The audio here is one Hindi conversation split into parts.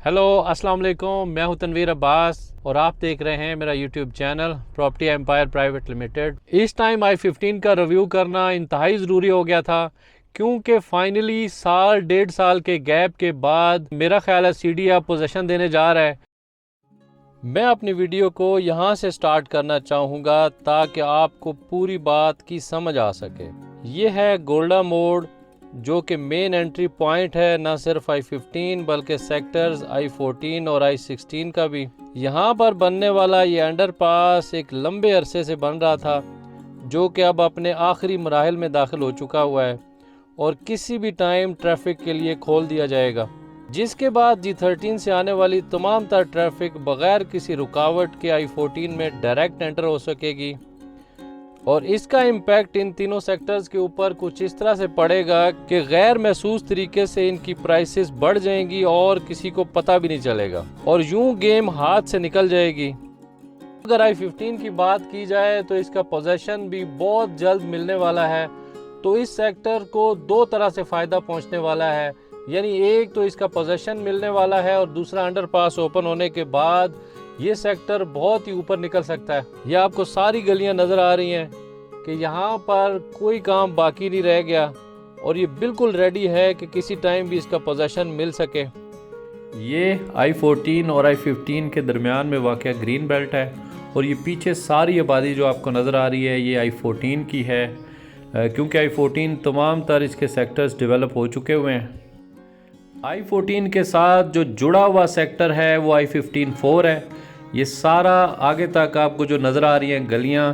हेलो अस्सलाम वालेकुम, मैं हूं तनवीर अब्बास और आप देख रहे हैं मेरा YouTube channel property empire private limited. इस टाइम i15 का रिव्यू करना इंतहाई ज़रूरी हो गया था क्योंकि फाइनली साल डेढ़ साल के गैप के बाद मेरा ख्याल है सीडीए पोजीशन देने जा रहा है। मैं अपनी वीडियो को यहाँ से स्टार्ट करना चाहूँगा ताकि आपको पूरी बात की समझ आ सके। ये है गोल्डा मोड़ जो कि मेन एंट्री पॉइंट है, न सिर्फ i15 बल्कि सेक्टर्स i14 और i16 का भी। यहाँ पर बनने वाला ये अंडरपास एक लंबे अरसे से बन रहा था जो कि अब अपने आखिरी मराहिल में दाखिल हो चुका हुआ है और किसी भी टाइम ट्रैफिक के लिए खोल दिया जाएगा, जिसके बाद G13 से आने वाली तमाम तर ट्रैफिक बगैर किसी रुकावट के i14 में डायरेक्ट एंटर हो सकेगी। और इसका इम्पैक्ट इन तीनों सेक्टर्स के ऊपर कुछ इस तरह से पड़ेगा कि गैर महसूस तरीके से इनकी प्राइसेस बढ़ जाएंगी और किसी को पता भी नहीं चलेगा और यूं गेम हाथ से निकल जाएगी। अगर i15 की बात की जाए तो इसका पोजीशन भी बहुत जल्द मिलने वाला है, तो इस सेक्टर को दो तरह से फ़ायदा पहुंचने वाला है। यानी एक तो इसका पोजीशन मिलने वाला है और दूसरा अंडरपास ओपन होने के बाद ये सेक्टर बहुत ही ऊपर निकल सकता है। ये आपको सारी गलियां नज़र आ रही हैं कि यहाँ पर कोई काम बाकी नहीं रह गया और ये बिल्कुल रेडी है कि किसी टाइम भी इसका पोजीशन मिल सके। ये i14 और i15 के दरमियान में वाक़या ग्रीन बेल्ट है और ये पीछे सारी आबादी जो आपको नज़र आ रही है ये i14 की है, क्योंकि i14 तमाम तर इसके सेक्टर्स डेवलप हो चुके हुए हैं। i14 के साथ जो जुड़ा हुआ सेक्टर है वो i15-4 है। ये सारा आगे तक आपको जो नज़र आ रही हैं गलियां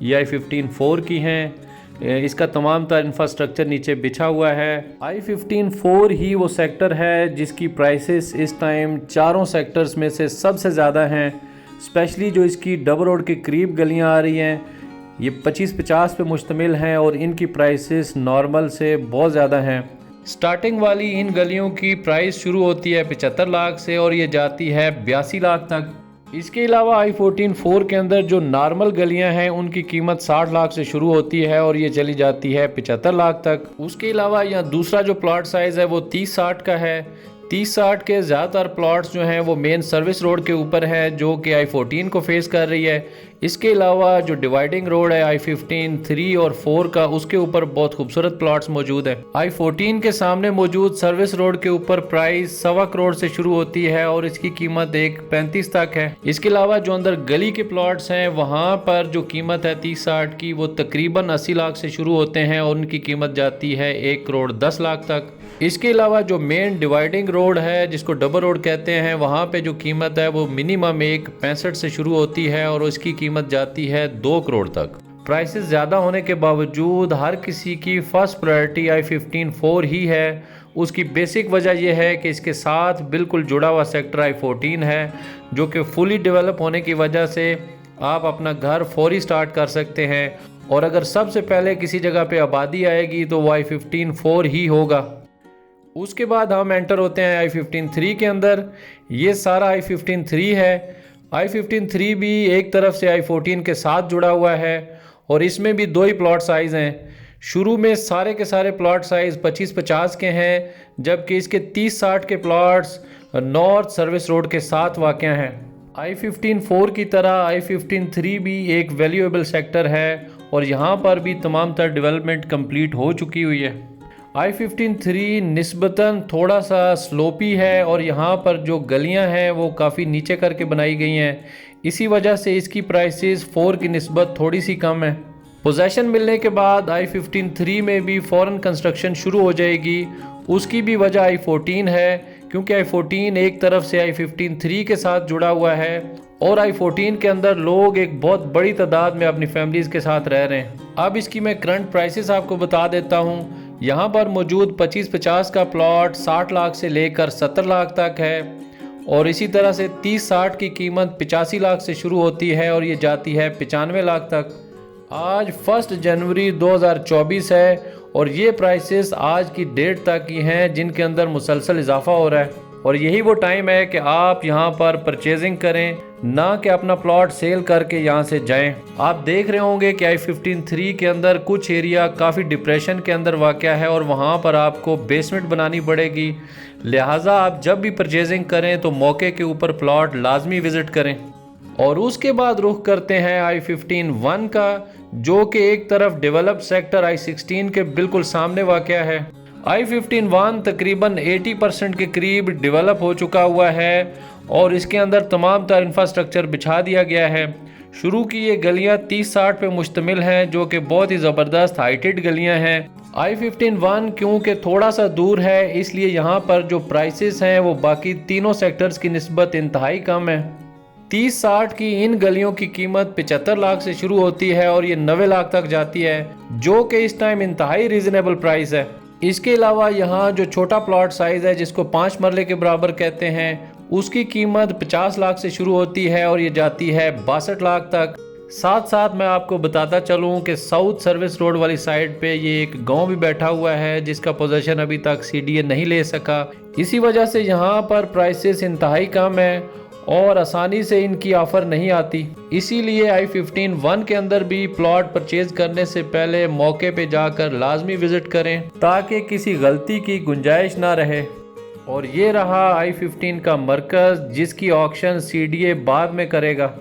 ये i15-4 की हैं। इसका तमाम तर इंफ्रास्ट्रक्चर नीचे बिछा हुआ है। i15-4 ही वो सेक्टर है जिसकी प्राइसेस इस टाइम चारों सेक्टर्स में से सबसे ज़्यादा हैं। स्पेशली जो इसकी डबल रोड के करीब गलियां आ रही हैं ये 25-50 पे मुश्तमिल हैं और इनकी प्राइसेस नॉर्मल से बहुत ज़्यादा हैं। स्टार्टिंग वाली इन गलियों की प्राइस शुरू होती है 75 लाख से और ये जाती है 82 लाख तक। इसके अलावा i14-4 के अंदर जो नॉर्मल गलियां हैं उनकी कीमत 60 लाख से शुरू होती है और ये चली जाती है 75 लाख तक। उसके अलावा यहाँ दूसरा जो प्लॉट साइज़ है वो 30-60 का है। 30-60 के ज़्यादातर प्लॉट्स जो हैं वो मेन सर्विस रोड के ऊपर है जो कि i14 को फेस कर रही है। इसके अलावा जो डिवाइडिंग रोड है i15, 3 और 4 का, उसके ऊपर बहुत खूबसूरत प्लॉट्स मौजूद है। i14 के सामने मौजूद सर्विस रोड के ऊपर प्राइस 1.25 करोड़ से शुरू होती है और इसकी कीमत 1.35 तक है। इसके अलावा जो अंदर गली के प्लॉट्स हैं वहाँ पर जो कीमत है 30-60 की वो तकरीबन 80 लाख से शुरू होते हैं और उनकी कीमत जाती है 1 करोड़ 10 लाख तक। इसके अलावा जो मेन डिवाइडिंग रोड है जिसको डबल रोड कहते हैं वहाँ पे जो कीमत है वो मिनिमम 1.65 से शुरू होती है और उसकी कीमत जाती है 2 करोड़ तक। प्राइसेस ज़्यादा होने के बावजूद हर किसी की फर्स्ट प्रायोरिटी i15-4 ही है। उसकी बेसिक वजह यह है कि इसके साथ बिल्कुल जुड़ा हुआ सेक्टर i14 है जो कि फुली डेवलप होने की वजह से आप अपना घर फौरी स्टार्ट कर सकते हैं और अगर सबसे पहले किसी जगह पे आबादी आएगी तो वो i15-4 ही होगा। उसके बाद हम एंटर होते हैं i15-3 के अंदर। ये सारा i15-3 है। i15-3 भी एक तरफ से i14 के साथ जुड़ा हुआ है और इसमें भी दो ही प्लॉट साइज़ हैं। शुरू में सारे के सारे प्लॉट साइज़ 25-50 के हैं जबकि इसके 30-60 के प्लॉट्स नॉर्थ सर्विस रोड के साथ वाक़या हैं। i15-4 की तरह i15-3 भी एक वैल्यूएबल सेक्टर है और यहाँ पर भी तमाम तर डेवलपमेंट कंप्लीट हो चुकी हुई है। i15-3 निस्बतन थोड़ा सा स्लोपी है और यहाँ पर जो गलियाँ हैं वो काफ़ी नीचे करके बनाई गई हैं। इसी वजह से इसकी प्राइसेस 4 की निस्बत थोड़ी सी कम है। पोजेशन मिलने के बाद i15-3 में भी फ़ौरन कंस्ट्रक्शन शुरू हो जाएगी। उसकी भी वजह i14 है क्योंकि i14 एक तरफ से i15-3 के साथ जुड़ा हुआ है और i14 के अंदर लोग एक बहुत बड़ी तादाद में अपनी फैमिलीज़ के साथ रह रहे हैं। अब इसकी मैं करंट प्राइसेस आपको बता देता हूँ। यहाँ पर मौजूद 25-50 का प्लॉट 60 लाख से लेकर 70 लाख तक है और इसी तरह से 30-60 की कीमत 85 लाख से शुरू होती है और ये जाती है 95 लाख तक। आज 1 जनवरी 2024 है और ये प्राइसेस आज की डेट तक की हैं जिनके अंदर मुसलसल इजाफा हो रहा है। और यही वो टाइम है कि आप यहाँ पर परचेजिंग करें, ना कि अपना प्लॉट सेल करके यहाँ से जाएं। आप देख रहे होंगे कि I-15-3 के अंदर कुछ एरिया काफ़ी डिप्रेशन के अंदर वाक़या है और वहाँ पर आपको बेसमेंट बनानी पड़ेगी। लिहाजा आप जब भी परचेजिंग करें तो मौके के ऊपर प्लॉट लाजमी विज़िट करें। और उसके बाद रुख करते हैं I-15-1 का, जो कि एक तरफ डेवलप्ड सेक्टर I-16 के बिल्कुल सामने वाक़या है। I-15-1 तकरीबन 80% के करीब डेवलप हो चुका हुआ है और इसके अंदर तमाम तर इंफ्रास्ट्रक्चर बिछा दिया गया है। शुरू की ये गलियां 30-60 पे मुश्तमिल हैं, जो कि बहुत ही ज़बरदस्त हाइटेड गलियां हैं। I-15-1 क्योंकि थोड़ा सा दूर है, इसलिए यहाँ पर जो प्राइसेस हैं वो बाकी तीनों सेक्टर्स की निस्बत इंतहाई कम है। 30-60 की इन गलियों की कीमत 75 लाख से शुरू होती है और ये 90 लाख तक जाती है, जो कि इस टाइम इंतहाई रीज़नेबल प्राइस है। इसके अलावा यहाँ जो छोटा प्लॉट साइज़ है, जिसको 5 मरले के बराबर कहते हैं, उसकी कीमत 50 लाख से शुरू होती है और ये जाती है 62 लाख तक। साथ साथ मैं आपको बताता चलूँ कि साउथ सर्विस रोड वाली साइड पे ये एक गांव भी बैठा हुआ है, जिसका पोजीशन अभी तक CDA नहीं ले सका। इसी वजह से यहाँ पर प्राइसेस इंतहाई कम है और आसानी से इनकी ऑफ़र नहीं आती। इसीलिए I-15-1 के अंदर भी प्लॉट परचेज करने से पहले मौके पे जाकर लाजमी विज़िट करें, ताकि किसी गलती की गुंजाइश ना रहे। और ये रहा I-15 का मरकज़, जिसकी ऑक्शन CDA बाद में करेगा।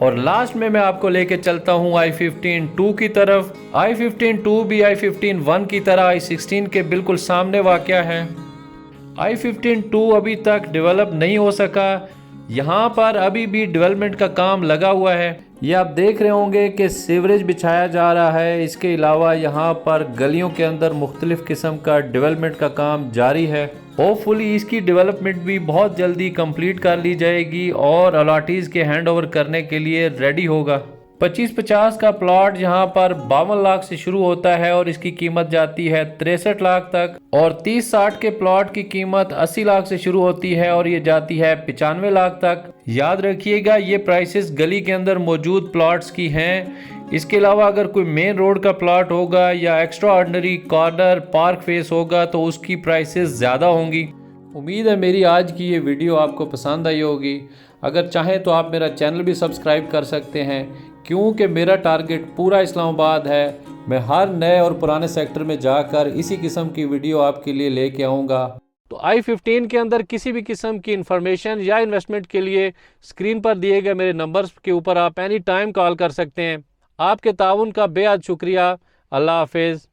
और लास्ट में मैं आपको लेके चलता हूँ I-15-2 की तरफ। I-15-2 भी I-15-1 की तरह I-16 के बिल्कुल सामने वाक़या है। I-15-2 अभी तक डेवलप नहीं हो सका, यहाँ पर अभी भी डेवलपमेंट का काम लगा हुआ है। ये आप देख रहे होंगे कि सीवरेज बिछाया जा रहा है। इसके अलावा यहाँ पर गलियों के अंदर मुख्तलिफ किस्म का डेवलपमेंट का काम जारी है। होपफुली इसकी डेवलपमेंट भी बहुत जल्दी कंप्लीट कर ली जाएगी और अलॉटीज़ के हैंड ओवर करने के लिए रेडी होगा। 25-50 का प्लॉट यहाँ पर 52 लाख से शुरू होता है और इसकी कीमत जाती है 63 लाख तक। और 30-60 के प्लॉट की कीमत 80 लाख से शुरू होती है और ये जाती है 95 लाख तक। याद रखिएगा, ये प्राइसेस गली के अंदर मौजूद प्लॉट्स की हैं। इसके अलावा अगर कोई मेन रोड का प्लॉट होगा या extra ordinary corner park face होगा तो उसकी प्राइसेस ज़्यादा होंगी। उम्मीद है मेरी आज की ये वीडियो आपको पसंद आई होगी। अगर चाहें तो आप मेरा चैनल भी सब्सक्राइब कर सकते हैं, क्योंकि मेरा टारगेट पूरा इस्लामाबाद है। मैं हर नए और पुराने सेक्टर में जाकर इसी किस्म की वीडियो आपके लिए लेके आऊँगा। तो I-15 के अंदर किसी भी किस्म की इंफॉर्मेशन या इन्वेस्टमेंट के लिए स्क्रीन पर दिए गए मेरे नंबर्स के ऊपर आप एनी टाइम कॉल कर सकते हैं। आपके ताउन का बेहद शुक्रिया। अल्लाह हाफिज़।